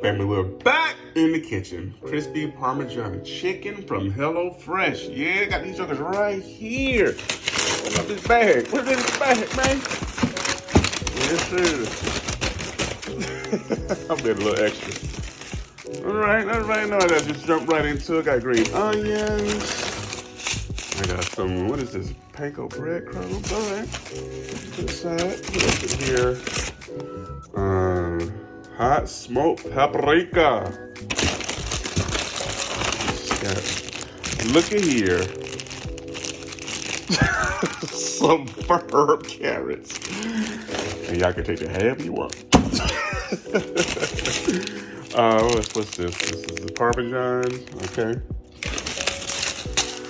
Family, we're back in the kitchen. Crispy Parmesan chicken from HelloFresh. Yeah, got these jokers right here. Open up this bag. What's in this bag, man? Yes, sir. I'll bet a little extra. All right. Now I just jump right into it. Got green onions. I got some, what is this? Panko breadcrumbs. All right. To the side. What else is here? Hot smoked paprika. Look at here. Some firm carrots. And y'all can take the half you want. What's this? This is the Parmesan. Okay.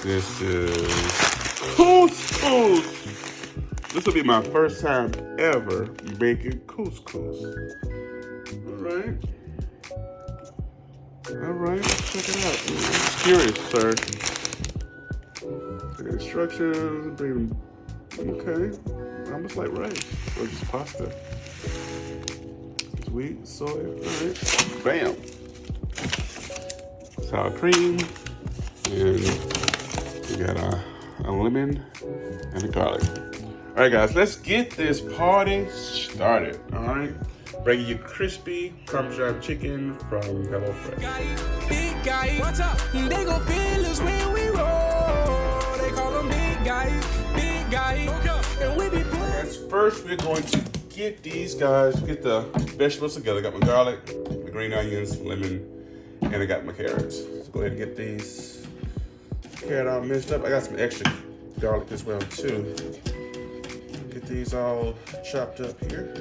This is couscous. This will be my first time ever making couscous. All right, check it out. I'm curious, sir. The instructions, okay. Almost like rice, or just pasta. Sweet, soy, all right. Bam. Sour cream, and we got a lemon and a garlic. All right, guys, let's get this party started, all right? Bringing you crispy Parmesan chicken from HelloFresh. Big guy, watch out. They gon' feel us when we roll. They call them big guy. And we be First, we're going to get these guys, get the vegetables together. I got my garlic, my green onions, lemon, and I got my carrots. So go ahead and get these carrot all minced up. I got some extra garlic as well, too. Get these all chopped up here.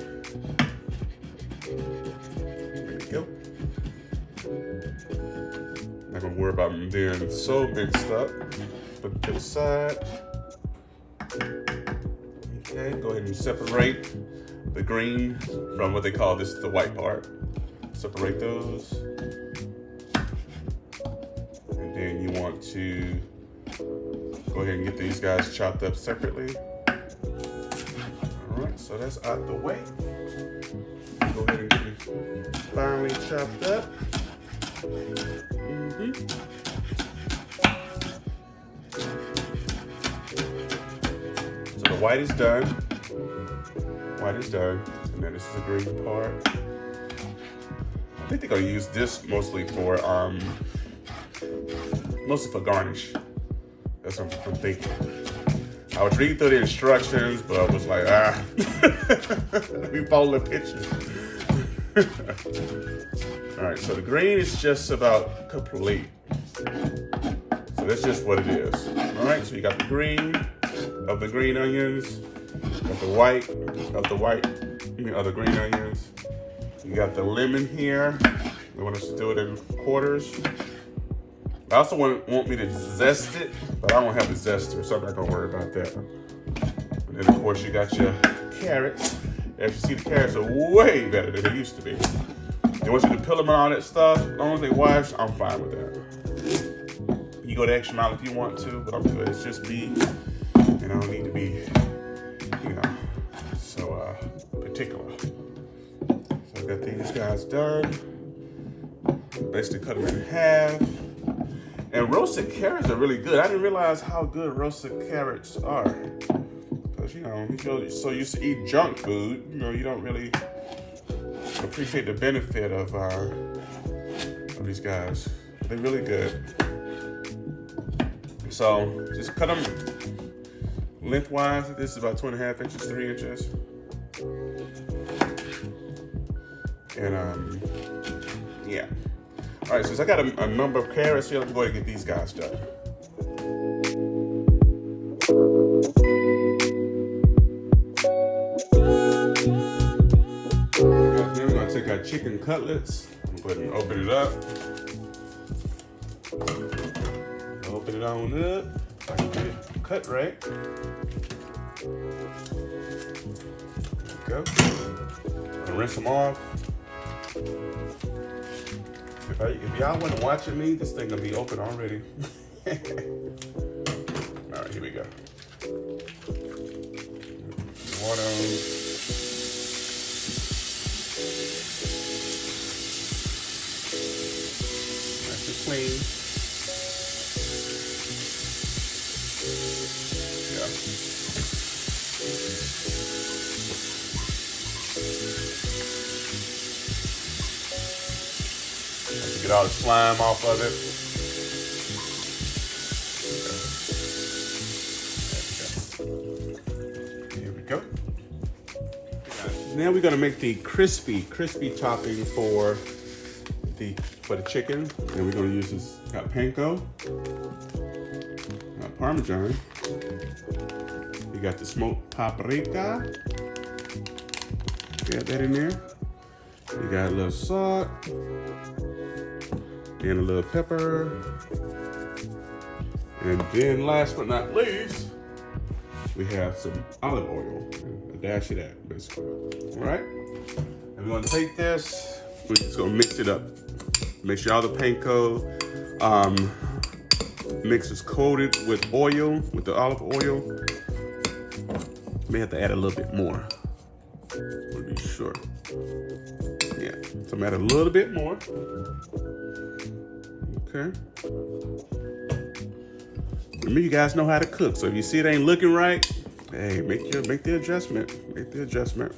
There we go. Not gonna worry about them being so mixed up. Put it to the side. Okay, go ahead and separate the green from what they call this, the white part. Separate those. And then you want to go ahead and get these guys chopped up separately. All right, so that's out the way. Go ahead and get it finely chopped up. So the white is done. And then this is the green part. I think they're gonna use this mostly for garnish. That's what I'm thinking. I was reading through the instructions, but I was like, let me follow the picture. All right, so the green is just about complete. So that's just what it is. All right, so you got the green of the green onions, got the white of the green onions. You got the lemon here. They want us to do it in quarters. I also want me to zest it, but I don't have a zester, so I'm not gonna worry about that. And then of course you got your carrots. As you see, the carrots are way better than they used to be. They want you to peel them and all that stuff. As long as they wash, I'm fine with that. You go the extra mile if you want to, but I'm good. It's just me, and I don't need to be, so particular. So I got these guys done. Basically cut them in half. And roasted carrots are really good. I didn't realize how good roasted carrots are. Because, you're so used to eat junk food, you don't really appreciate the benefit of these guys. They're really good. So just cut them lengthwise. This is about 2.5 inches, 3 inches. And yeah. All right, since I got a number of carrots here, let me go ahead and get these guys done. Then we're gonna take our chicken cutlets. I'm gonna go ahead and open it up. Open it on up. I can get it cut right. There we go. I'm gonna rinse them off. If y'all wasn't watching me, this thing gonna be open already. All right, here we go. Water. clean. Yeah. To get all the slime off of it. Okay. Here we go. Now we're gonna make the crispy topping for the chicken, and we're gonna use this. Got panko, got Parmesan. You got the smoked paprika. Got that in there. You got a little salt and a little pepper, and then last but not least, we have some olive oil. A dash of that, basically. All right. And we're gonna take this. We're just gonna mix it up. Make sure all the panko mix is coated with oil, with the olive oil. May have to add a little bit more. To be sure. Yeah. So I'm add a little bit more. Okay. Remember, you guys know how to cook. So if you see it ain't looking right, hey, make the adjustment. Make the adjustment.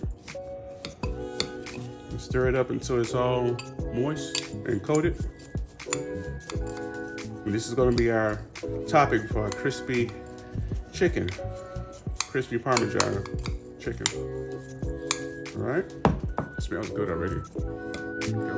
And stir it up until it's all moist and coated. And this is going to be our topping for our crispy chicken, crispy Parmesan chicken. All right, it smells good already. There we go.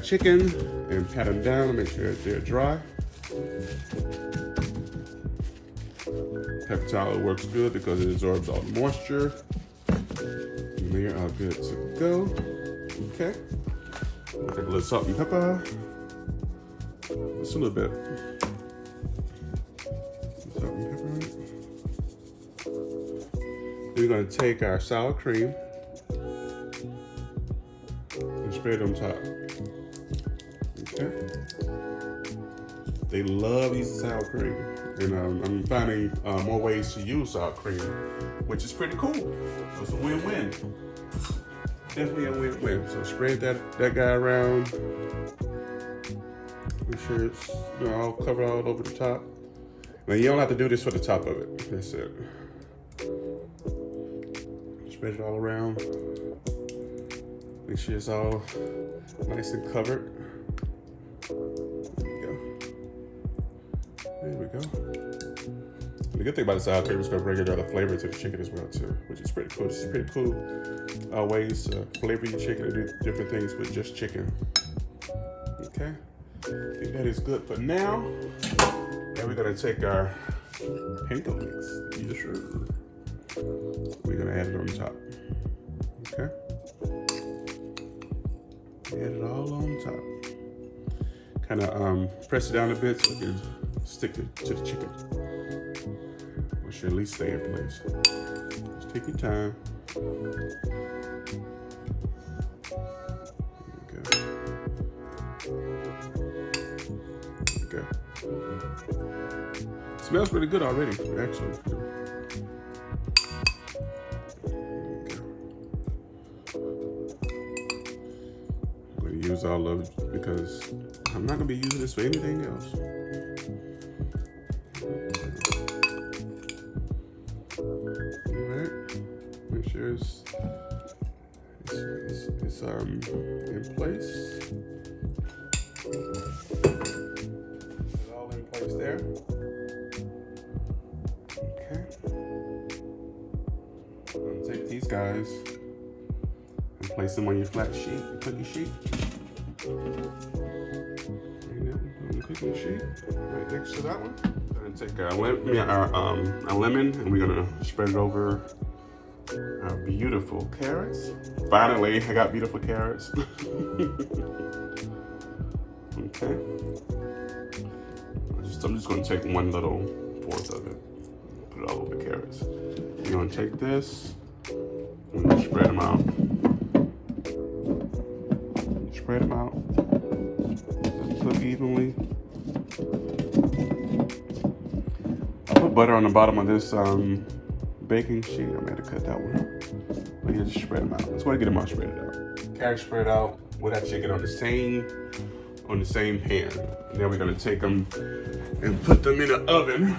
Chicken and pat them down and make sure they're dry. Pepper towel works good because it absorbs all the moisture. And they are good to go. Okay. Take a little salt and pepper. Just a little bit. Salt and pepper. Then we're going to take our sour cream and spread it on top. Okay. They love using sour cream, and I'm finding more ways to use sour cream, which is pretty cool. So it's a win-win. Definitely a win-win. So spread that guy around. Make sure it's all covered all over the top. Now you don't have to do this for the top of it. That's it. Spread it all around. Make sure it's all nice and covered. There we go. The good thing about the sour cream is going to bring another flavor to the chicken as well too, which is pretty cool. This is pretty cool ways to flavor your chicken and do different things with just chicken. Okay, I think that is good for now. Now we're going to take our panko mix. Yes, sir. We're going to add it on top. Okay. Add it all on top. Kind of press it down a bit so it can stick it to the chicken. It should at least stay in place. Just take your time. Okay. It smells really good already, actually. I'm going to use all of it because I'm not going to be using this for anything else. Make sure it's in place. It's all in place there. Okay. I'm gonna take these guys and place them on your flat sheet, cookie sheet. On the cookie sheet, right next to that one. We're gonna take a lemon and we're gonna spread it over our beautiful carrots. Finally, I got beautiful carrots. Okay. I'm just going to take 1/4 of it, put it all over the carrots. You're going to take this And just spread them out. Spread them out. Cook evenly. I put butter on the bottom of this baking sheet. I'm gonna cut that one. But yeah, just spread them out. Let's go and get them all spread out. Carrots spread out with that chicken on the same pan. And then we're gonna take them and put them in the oven.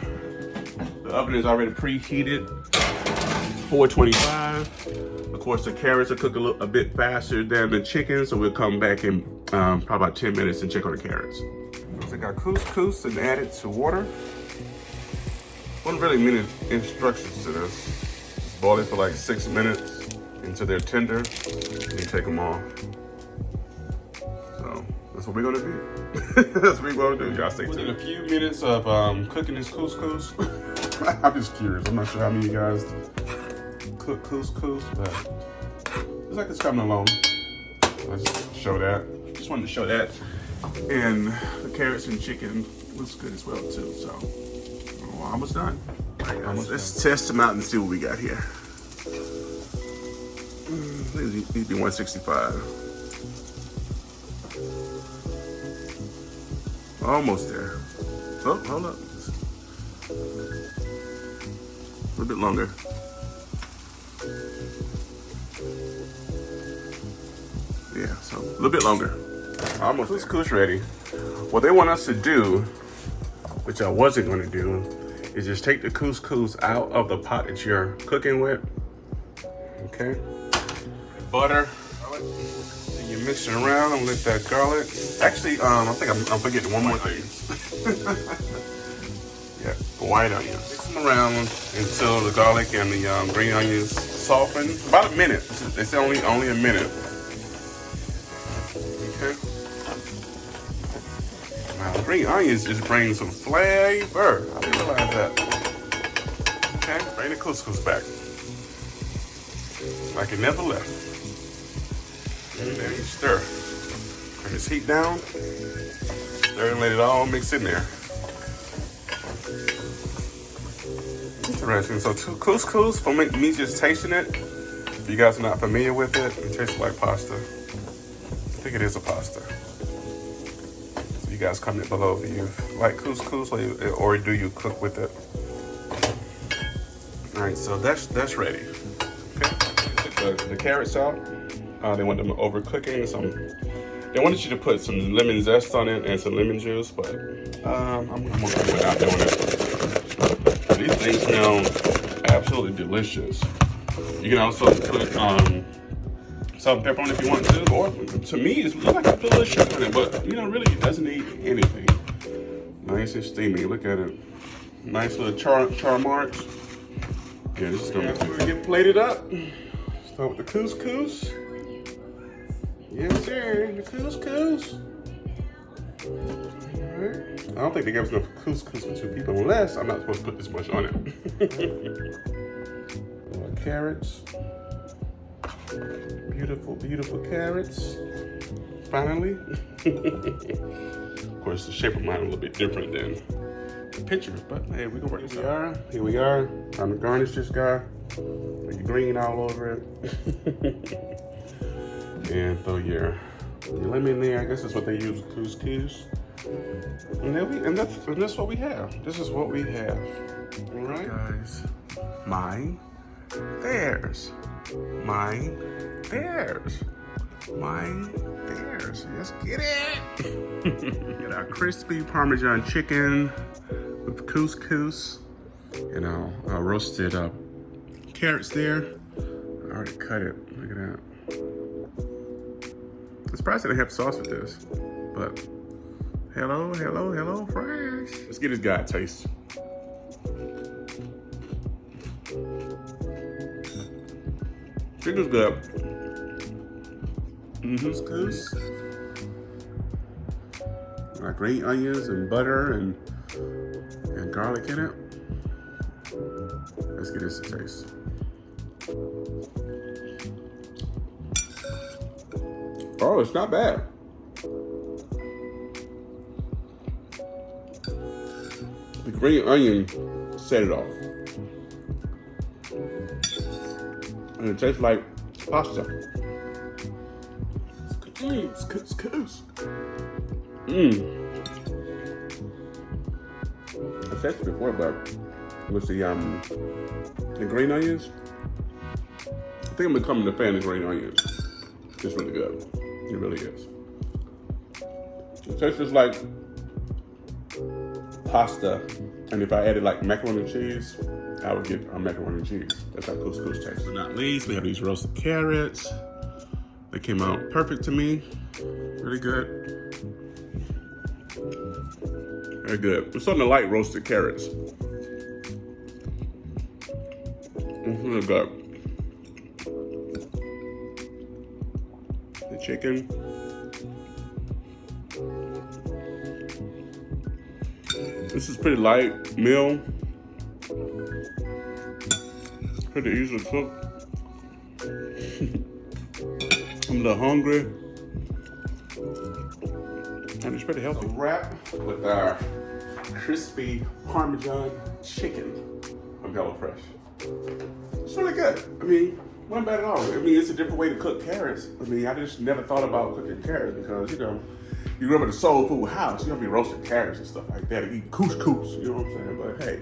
The oven is already preheated, 425. Of course, the carrots will cook a bit faster than the chicken, so we'll come back in probably about 10 minutes and check on the carrots. So I got couscous and added to water. Wasn't really many instructions to this. Just boil it for like 6 minutes until they're tender, and you take them off. So that's what we're gonna do. That's what we're gonna do. Y'all stay tuned. Within a few minutes of cooking this couscous, I'm just curious. I'm not sure how many of you guys cook couscous, but it's like it's coming along. Let's show that. Just wanted to show that. And the carrots and chicken looks good as well too. So we're almost done. Let's test them out and see what we got here. These need to be 165. Almost there. Oh, hold up. A little bit longer. Yeah, so a little bit longer. Almost. Couscous ready. What they want us to do, which I wasn't going to do, is just take the couscous out of the pot that you're cooking with. Okay. Butter. And you mix it around and let that garlic. Actually, I think I'm forgetting one more thing. Yeah, white onions. Mix them around until the garlic and the green onions soften. About a minute. It's only a minute. Okay. Now, the green onions just bring some flavor. I didn't realize that. Okay, bring the couscous back. Like it never left. And then you stir. Turn this heat down. Stir and let it all mix in there. Interesting. So couscous, for me just tasting it, if you guys are not familiar with it, it tastes like pasta. I think it is a pasta. So you guys comment below if you like couscous or do you cook with it. All right, so that's ready. Okay, took the carrots out. They want them overcooking. They wanted you to put some lemon zest on it and some lemon juice, but I'm gonna go without doing it. These things smell absolutely delicious. You can also put salt and pepper on it if you want to, or to me, it looks like a little bit of sugar in it, but really it doesn't need anything. Nice and steamy. Look at it. Nice little char marks. Yeah, this is gonna get plated up. Start with the couscous. Yes, sir. The couscous. Alright. I don't think they gave us enough couscous for 2 people, unless I'm not supposed to put this much on it. Carrots. Beautiful, beautiful carrots. Finally. Of course, the shape of mine is a little bit different than the pictures, but hey, we can work this out. Here we are. Time to garnish this guy. Put your green all over it. And throw your lemon in there. I guess that's what they use with couscous. And that's what we have. This is what we have. All right, guys. Mine, theirs. Mine, theirs. Mine, theirs. Let's get it. Get our crispy Parmesan chicken with couscous and our roasted carrots there. I already cut it. Look at that. I'm surprised they didn't have sauce with this, but hello, fresh. Let's get this guy a taste. Chicken's good. Couscous. Like green onions and butter and garlic in it. Let's get this a taste. Oh, it's not bad. The green onion set it off. And it tastes like pasta. It's I've said this before, but with the green onions, I think I'm becoming a fan of green onions. It's really good. It really is. It tastes just like pasta, and if I added like macaroni and cheese, I would get macaroni and cheese. That's how couscous tastes. But not least, we have these roasted carrots. They came out perfect to me. Really good. Very good. It's something like roasted carrots. It's really good. The chicken. This is pretty light meal. Pretty easy to cook. I'm a little hungry. And it's pretty healthy. Wrap with our crispy Parmesan chicken from HelloFresh. It's really good. I mean, not bad at all. I mean, it's a different way to cook carrots. I mean, I just never thought about cooking carrots because, you know, you grew up in a soul food house. You don't be roasting carrots and stuff like that. You eat couscous, you know what I'm saying? But hey.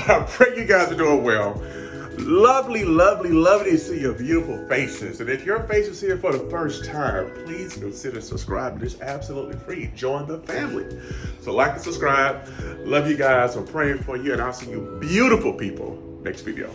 I pray you guys are doing well. Lovely, lovely, lovely to see your beautiful faces. And if your face is here for the first time, please consider subscribing. It's absolutely free. Join the family. So like and subscribe. Love you guys. I'm praying for you. And I'll see you beautiful people next video.